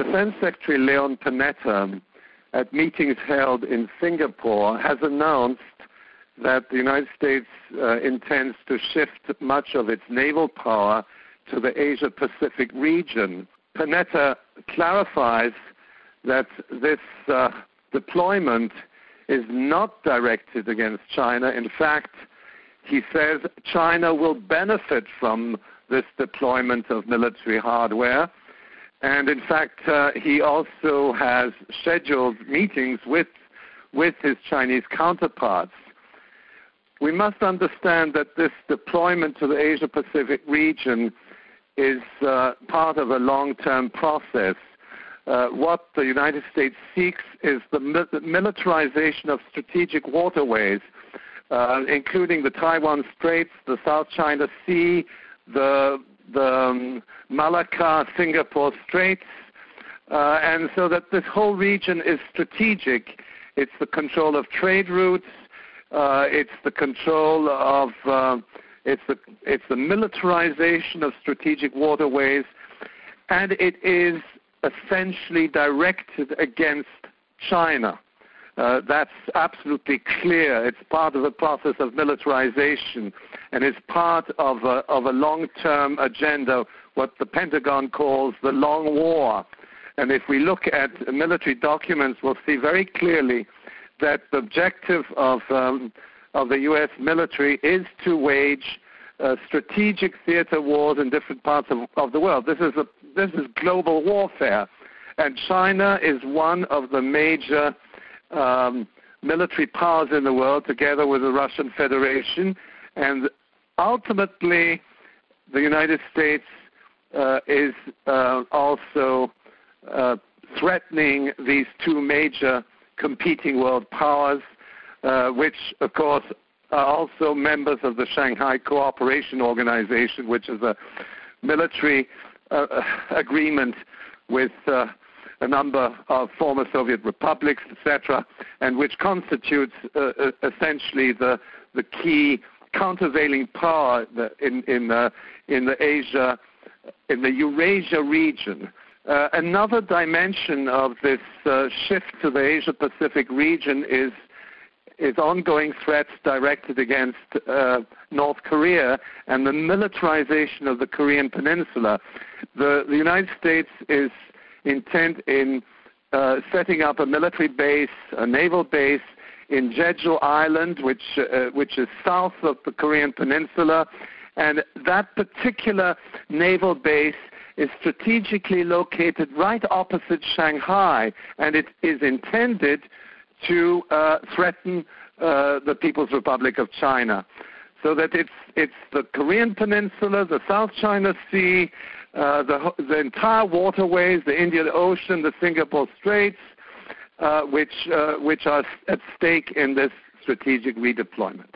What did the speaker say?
Defense Secretary Leon Panetta, at meetings held in Singapore, has announced that the United States intends to shift much of its naval power to the Asia-Pacific region. Panetta clarifies that this deployment is not directed against China. In fact, he says China will benefit from this deployment of military hardware. And in fact, he also has scheduled meetings with his Chinese counterparts. We must understand that this deployment to the Asia-Pacific region is part of a long-term process. What the United States seeks is the militarization of strategic waterways, including the Taiwan Straits, the South China Sea, the Malacca-Singapore Straits, and so that this whole region is strategic. It's the control of trade routes, it's the control of, it's the militarization of strategic waterways, and it is essentially directed against China. That's absolutely clear. It's part of the process of militarization, and it's part of a long-term agenda, what the Pentagon calls the long war. And if we look at military documents, we'll see very clearly that the objective of the U.S. military is to wage strategic theater wars in different parts of the world. This is global warfare, and China is one of the major military powers in the world, together with the Russian Federation, and ultimately the United States is also threatening these two major competing world powers, which of course are also members of the Shanghai Cooperation Organization, which is a military agreement with a number of former Soviet republics, etc., and which constitutes essentially the key countervailing power in the Eurasia region. Another dimension of this shift to the Asia-Pacific region is ongoing threats directed against North Korea and the militarization of the Korean Peninsula. The United States is intent in setting up a military base, a naval base in Jeju Island, which is south of the Korean Peninsula, and that particular naval base is strategically located right opposite Shanghai, and it is intended to threaten the People's Republic of China. So that it's the Korean Peninsula, the South China Sea, the entire waterways, the Indian Ocean, the Singapore Straits, which are at stake in this strategic redeployment.